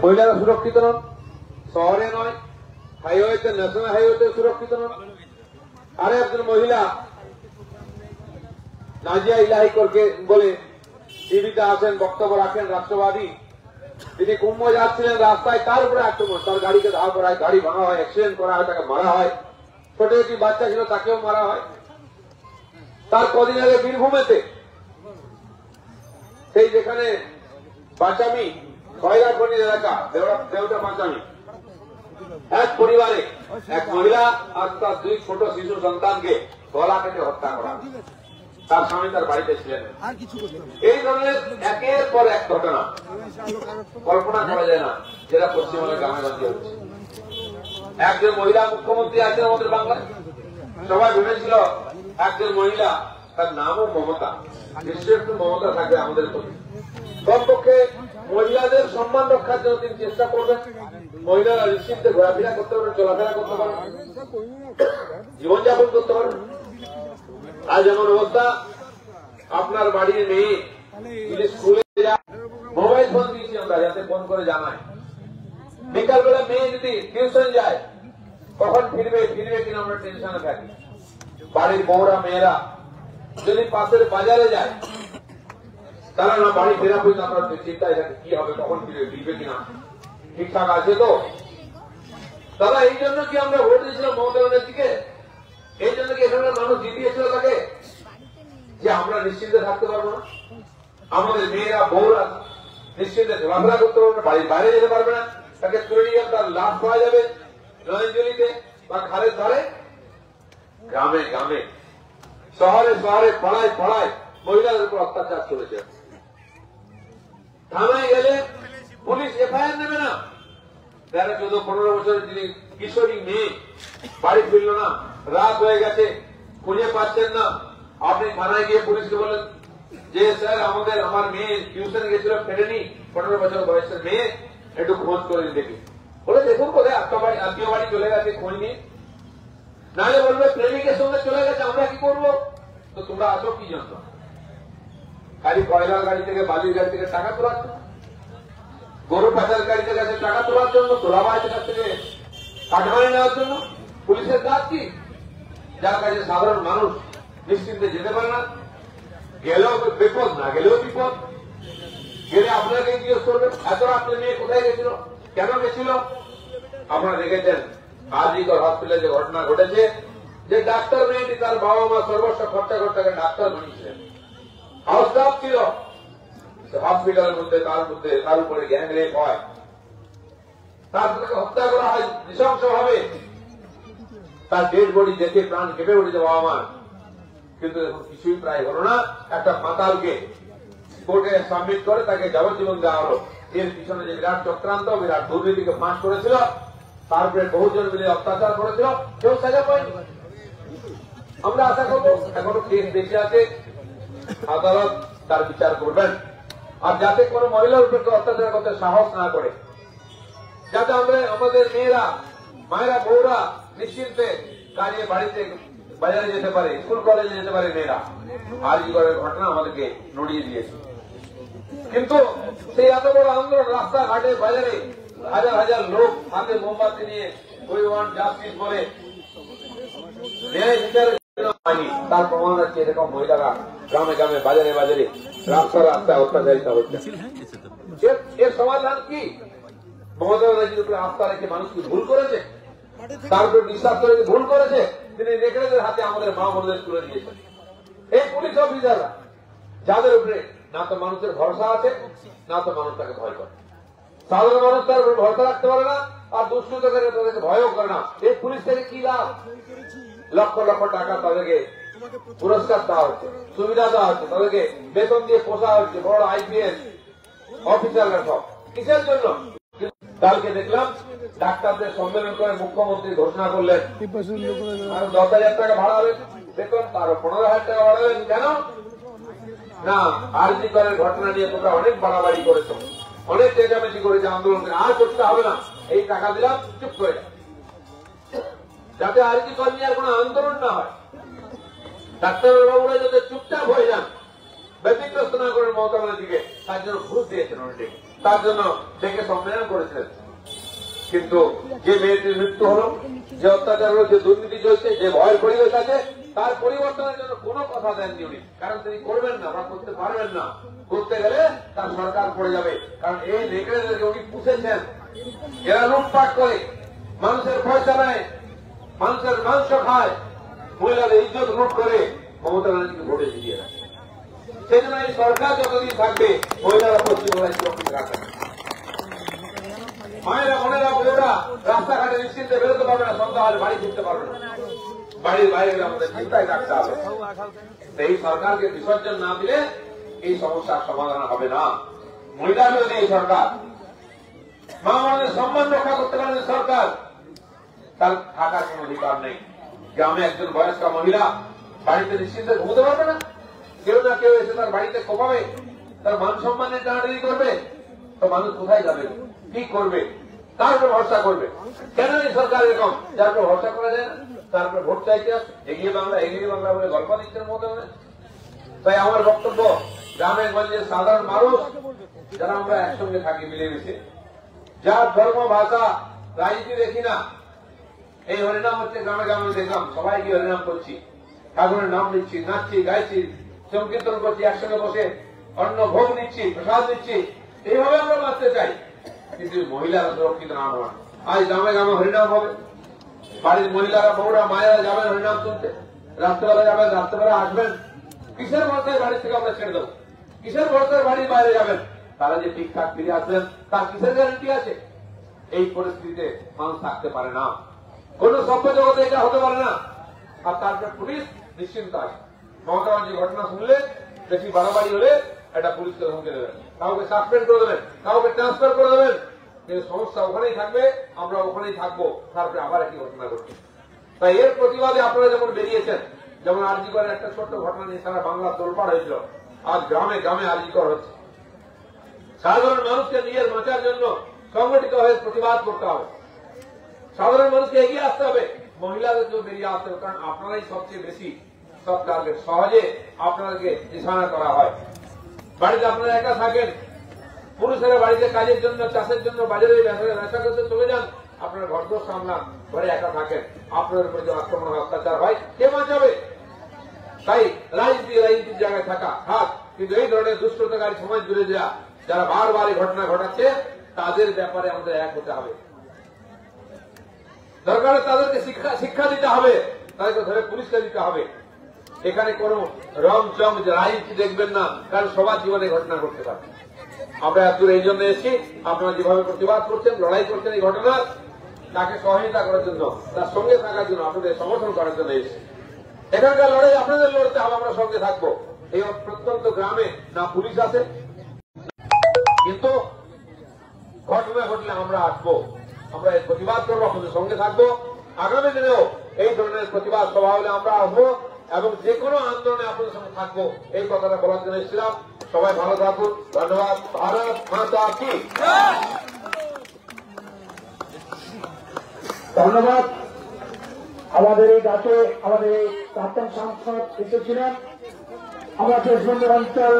মহিলারা সুরক্ষিত নন, শহরে নয়, হাইওয়েতে, ন্যাশনাল হাইওয়েতে সুরক্ষিত নন। আরে একজন মহিলা নাজিয়া ইলাহি করকে বলে টিভিতে আসেন, বক্তব্য রাখেন, রাষ্ট্রবাদী। তিনি কুম্ভ যাচ্ছিলেন, রাস্তায় তার উপরে আক্রমণ, তার গাড়িকে ধাওয়া করা হয়, গাড়ি ভাঙা হয়, অ্যাক্সিডেন্ট করা হয়, তাকে মারা হয়। ছোট একটি বাচ্চা ছিল, তাকেও মারা হয়। তার কদিন আগে বীরভূমেতে, সেই যেখানে পাঁচামি খয়রাখনি এলাকা, দেওটা পাঁচামি, এক পরিবারে এক মহিলা আর তার দুই ছোট শিশু সন্তানকে গলা কেটে হত্যা করা। তার স্বামী তার বাড়িতে ছিলেন। এই ধরনের একের পর এক ঘটনা কল্পনা করা যায় না, যেটা পশ্চিমবঙ্গের গ্রামে গঞ্জে হচ্ছে। একজন মহিলা মুখ্যমন্ত্রী আছেন আমাদের বাংলায়। সবাই ভেবেছিল একজন মহিলা, তার নামও মমতা, নিশ্চয় একটু মমতা থাকবে আমাদের প্রতি। কমপক্ষে মহিলাদের সম্মান রক্ষার জন্য তিনি চেষ্টা করবেন। মহিলারা নিশ্চিন্তে ঘোরাফেরা করতে পারবেন, চলাফেরা করতে পারবেন, জীবনযাপন করতে পারবেন। আজ এমন অবস্থা, আপনার বাড়ির মেয়ে যদি স্কুলে মোবাইল ফোন দিয়েছি আমরা, যাতে ফোন করে জানায়। বিকালবেলা মেয়ে যদি টিউশন যায়, কখন ফিরবে কিনা আমরা টেনশনে থাকি। বাড়ির বউরা, মেয়েরা যদি পাশের বাজারে যায়, তারা না বাড়ি ফেরা পর্যন্ত আমরা চিন্তায় থাকি, কি হবে, কখন ফিরবে কিনা, ঠিকঠাক আছে তো। দাদা, এই জন্য কি আমরা ভোট দিয়েছিলাম মমতা ব্যানার্জিকে? এই জন্য কি এখানকার মানুষ জিতিয়েছিল তাকে, যে আমরা নিশ্চিন্তে থাকতে পারবো না? আমাদের মেয়েরা, বউরা নিশ্চিন্তে চলাফেরা করতে পারবে না, বাড়ির বাইরে যেতে পারবে না, তাকে তুলে নিয়ে তার লাশ পাওয়া যাবে নয়নজলিতে বা খালের ধারে। গ্রামে গ্রামে, শহরে শহরে, পাড়ায় পাড়ায় মহিলাদের উপর অত্যাচার চলেছে। থানায় গেলে পুলিশ এফআইআর নেবে না। 13, 14, 15 বছরের যিনি কিশোরী মেয়ে বাড়ি ফিরল না, রাত হয়ে গেছে, খুঁজে পাচ্ছেন না। আপনি থানায় গিয়ে পুলিশকে বলেন যে স্যার, আমার মেয়ে টিউশন গেছিল, ফেরেনি, 15 বছর বয়সের মেয়ে, একটু খোঁজ করে দেখি। বলে দেখুন কোথায় আত্মীয় বাড়ি চলে গেছে, খোঁজ নিয়ে। নাহলে বলবে প্রেমিকের সঙ্গে চলে গেছে, আমরা কি করবো? তো তোমরা আসো কি জন্য? খালি কয়লার গাড়ি থেকে, বালির গাড়ি থেকে টাকা তোলার জন্য, গরু পাচার গাড়িতে গেছে টাকা তোলার জন্য, তোলাবাজের কাছ থেকে কাঠমানি নেওয়ার জন্য। পুলিশের কাজ কি? যার কাছে সাধারণ মানুষ নিশ্চিন্তে যেতে পারে না, গেলেও বিপদ, না গেলেও বিপদ। গেলে আপনাকে জিজ্ঞেস করবেন, এত আপনার মেয়ে কোথায় গেছিল, কেন গেছিল? আপনারা দেখেছেন আজিকর হসপিটালে যে ঘটনা ঘটেছে, যে ডাক্তার মেয়েটি তার বাবা মা সর্বস্ব খরচা করতে ডাক্তার বানিয়েছিলেন, হাউস স্টাফ ছিল। হসপিটালের মধ্যে তার উপরে গ্যাং রেপ হয়, তারপরে হত্যা করা হয় নৃশংস ভাবে। তার ডেড বডি দেখে প্রাণ কেঁপে উঠেছে বাবা মা। কিন্তু এখন কিছুই প্রায় হলো না। একটা মাতালকে কোর্টে সাবমিট করে তাকে যাবজ্জীবন দেওয়া হলো। এর পিছনে যে বিরাট চক্রান্ত, বিরাট দুর্নীতিকে ফাঁস করেছিল, তারপরে বহুজন মিলে অত্যাচার করেছিল, কেউ সাজা পায়নি। আমরা আশা করবো, এখনো কেস বেঁচে আছে, আদালত তার বিচার করবেন। আর যাতে কোনো মহিলার উপর অত্যাচার করতে সাহস না করে, যাতে আমাদের মেয়েরা, মায়েরা, বউরা নিশ্চিন্তে কাজে, বাড়িতে, বাজারে যেতে পারে, স্কুল কলেজে যেতে পারে মেয়েরা। আজিকরের ঘটনা আমাদেরকে নড়িয়ে দিয়েছে। কিন্তু সেই এত বড় আন্দোলন, রাস্তাঘাটে, বাজারে হাজার হাজার লোক হাতে মোমবাতি নিয়ে উই ওয়ান্ট জাস্টিস বলে ন্যায় বিচারের জন্য হয়নি। তার প্রমাণ হচ্ছে এরকম মহিলারা গ্রামে গ্রামে, বাজারে বাজারে, রাস্তায় রাস্তায় অত্যাচারিত হচ্ছে। এর সমাধান কি? মমতা ব্যানার্জির উপরে আস্থা রেখে মানুষ কি ভুল করেছে? তার উপরে বিশ্বাস করে ভুল করেছে? তিনি নেকড়েদের হাতে আমাদের মা বোনদের তুলে দিয়েছেন। এই পুলিশ অফিসাররা, যাদের উপরে না তো মানুষের ভরসা আছে, না তো মানুষ তাকে ভয় করে। সাধারণ মানুষ তার উপরে ভরসা রাখতে পারে না, আর দুষ্কৃতকারী তাদেরকে ভয়ও করে না। এই পুলিশ থেকে কি লাভ? লক্ষ লক্ষ টাকা তাদেরকে পুরস্কার দেওয়া হচ্ছে, সুবিধা দেওয়া হচ্ছে, তাদেরকে বেতন দিয়ে পোষা হচ্ছে, বড় আইপিএস অফিসাররা। সব কিসের জন্য? কালকে দেখলাম ডাক্তারদের সম্মেলন করে মুখ্যমন্ত্রী ঘোষণা করলেন আরো 10,000 টাকা বাড়াবেন বেতন, আরো 15,000 টাকা বাড়াবেন। কেন না? আরজি করের ঘটনা নিয়ে তোমরা অনেক বাড়াবাড়ি করেছো, অনেক চেঁচামেচি করেছে, আন্দোলন আর করতে হবে না, এই টাকা দিলাম, চুপ করে যাও, যাতে আরজি কর নিয়ে আর কোন আন্দোলন না হয়। ডাক্তারবাবুরা যাতে চুপচাপ হয়ে যান, ব্যতিগ্রস্ত না করেন মমতা ব্যানার্জিকে, তার জন্য ঘুষ দিয়েছেন অনেক। তার জন্য ডেকে সম্মেলন করেছিলেন। কিন্তু যে মেয়েটির মৃত্যু হলো, যে অত্যাচার হলো, যে দুর্নীতি চলছে, যে ভয়ের পরিবেশ আছে, তার পরিবর্তনের জন্য কোনো কথা দেননি উনি। কারণ তিনি করবেন না বা করতে পারবেন না। করতে গেলে তার সরকার পড়ে যাবে। কারণ এই নেকড়েদেরকে উনি পুষেছেন, এরা লুটপাট করে, মানুষের পয়সা নেয়, মানুষের মাংস খায়, মহিলাদের ইজ্জত লুট করে মমতা ব্যানার্জিকে ভোটে জিতিয়ে রাখে। সেই জন্য এই সরকার যতদিন থাকবে মহিলারা পশ্চিমবঙ্গের সুরক্ষিত রাখবে। মায়েরা, বোনেরা, বোনেরা রাস্তাঘাটে নিশ্চিন্তে বেরোতে পারবে না, সন্ধ্যা হলে বাড়ি ফিরতে পারবে না, বাড়ির বাইরে গেলে আমাদের চিন্তায় থাকতে হবে। এই সরকারকে বিসর্জন না দিলে এই সমস্যার সমাধান হবে না। মহিলা বিরোধী এই সরকার, মা বোনদের সম্মান রক্ষা করতে পারে সরকার, তার থাকার কোন অধিকার নেই। গ্রামে একজন বয়স্ক মহিলা বাড়িতে নিশ্চিন্তে ঘুমোতে পারবে না, কেউ না কেউ এসে তার বাড়িতে কোপাবে, তার মান সম্মানের টানাটানি করবে, তো মানুষ কোথায় যাবে, কি করবে, তার উপর ভরসা করবে? কেন এই সরকার এরকম? যার উপর ভরসা করা যায় না, তার উপরে ভোট চাইতে এগিয়ে বাংলা বলে গল্প দিচ্ছেন মতো হবে। তাই আমার বক্তব্য, গ্রামের গঞ্জের সাধারণ মানুষ যারা আমরা একসঙ্গে থাকি মিলেমিশে, যার ধর্ম, ভাষা, রাজনীতি দেখি না, এই হরিনাম হচ্ছে গ্রামে গ্রামে দেখলাম, সবাই গিয়ে হরিনাম করছি, ঠাকুরের নাম নিচ্ছি, নাচছি, গাইছি, সংকীর্তন করছি, একসঙ্গে বসে অন্ন ভোগ নিচ্ছি, প্রসাদ নিচ্ছি, এইভাবে আমরা বাঁচতে চাই। কিন্তু মহিলারা সুরক্ষিত না হন। আজ গ্রামে গ্রামে হরিনাম হবে, বাড়ির মহিলারা, বউরা, মায়েরা যাবেন হরিনাম শুনতে, রাত্রেবেলা যাবেন, রাত্রেবেলা আসবেন, কিসের ভরসায় বাড়ি থেকে আমরা ছেড়ে দেবো? কিসের ভরসায় বাড়ির বাইরে যাবেন? তারা যে ঠিকঠাক ফিরে আসবেন তার কিসের গ্যারান্টি আছে? এই পরিস্থিতিতে মানুষ থাকতে পারে না, কোন সভ্য জগতে এটা হতে পারে না। আর তারপরে পুলিশ নিশ্চিন্ত আছে। মমতা ব্যানার্জি ঘটনা শুনলে, বেশি বাড়াবাড়ি হলে একটা পুলিশকে ধমকে দেবেন, কাউকে সাসপেন্ড করে দেবেন, কাউকে ট্রান্সফার করে দেবেন, কিন্তু সমস্যা ওখানেই থাকবে, আমরা ওখানেই থাকবো, তারপরে আবার একই ঘটনা ঘটবে। তাই এর প্রতিবাদে আপনারা যেমন বেরিয়েছেন, যেমন আরজিকরের একটা ছোট্ট ঘটনা নিয়ে সারা বাংলা তোলপাড় হয়েছিল, আজ গ্রামে গ্রামে আরজিকর হচ্ছে। সাধারণ মানুষকে নিজের বাঁচার জন্য সংগঠিত হয়ে প্রতিবাদ করতে হবে, সাধারণ মানুষকে এগিয়ে আসতে হবে, মহিলাদেরকেও বেরিয়ে আসতে হবে। কারণ আপনারাই সবচেয়ে বেশি সব টার্গেট, সহজে আপনাদেরকে নিশানা করা হয়। বাড়িতে আপনারা একা থাকেন, পুরুষেরা বাড়িতে কাজের জন্য, চাষের জন্য বাজারে ব্যবসা করতে চলে যান, আপনার ঘর দোষ সামলান, ঘরে একা থাকেন, আপনার উপরে যে আক্রমণ অত্যাচার হয় কে বাঁচাবে? তাই রাজনীতির জায়গায় থাকা থাক, কিন্তু এই ধরনের দুষ্কৃতকারী সমাজ জুড়ে যারা বারবার এই ঘটনা ঘটাচ্ছে, তাদের ব্যাপারে আমাদের এক হতে হবে। দরকার তাদেরকে শিক্ষা দিতে হবে, তাদেরকে ধরে পুলিশকে দিতে হবে। এখানে কোন রং চং রাজনীতি দেখবেন না, কারণ সবার জীবনে ঘটনা ঘটতে পারে। আমরা এত এই জন্য এসেছি, আপনারা যেভাবে প্রতিবাদ করছেন, লড়াই করছেন এই ঘটনার, তাকে সহযোগিতা করার জন্য, তার সঙ্গে থাকার জন্য, আপনাদের সমর্থন করার জন্য এসেছি। এখানকার লড়াই আপনাদের লড়তে হবে, আমরা সঙ্গে থাকবো। এই প্রত্যন্ত গ্রামে না পুলিশ আছে, কিন্তু ঘটনা ঘটলে আমরা আসবো, আমরা এর প্রতিবাদ করবো, আপনাদের সঙ্গে থাকবো। আগামী দিনেও এই ধরনের প্রতিবাদ সভা হলে আমরা আসবো এবং যে কোনো আন্দোলনে আপনাদের সঙ্গে থাকবো, এই কথাটা বলার জন্য এসেছিলাম। সবাই ভালো থাকুন, ধন্যবাদ। ভারত মাতা কি ধন্যবাদ। আমাদের এই গাছে আমাদের এই প্রাক্তন সাংসদ এসেছিলেন, আমরা দেশবন্ধু অঞ্চল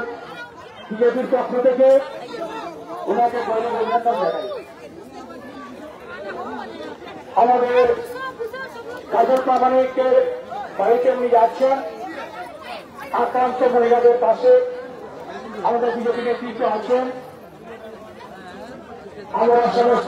বিজেপির পক্ষ থেকে ওনাকে গৌরব অভিনন্দন জানাই। আমাদের কাজল প্রামাণিকের বাড়িতে উনি যাচ্ছেন, আক্রান্ত মহিলাদের পাশে আমাদের বিজেপি নেতৃত্ব আছেন। আমরা সমস্ত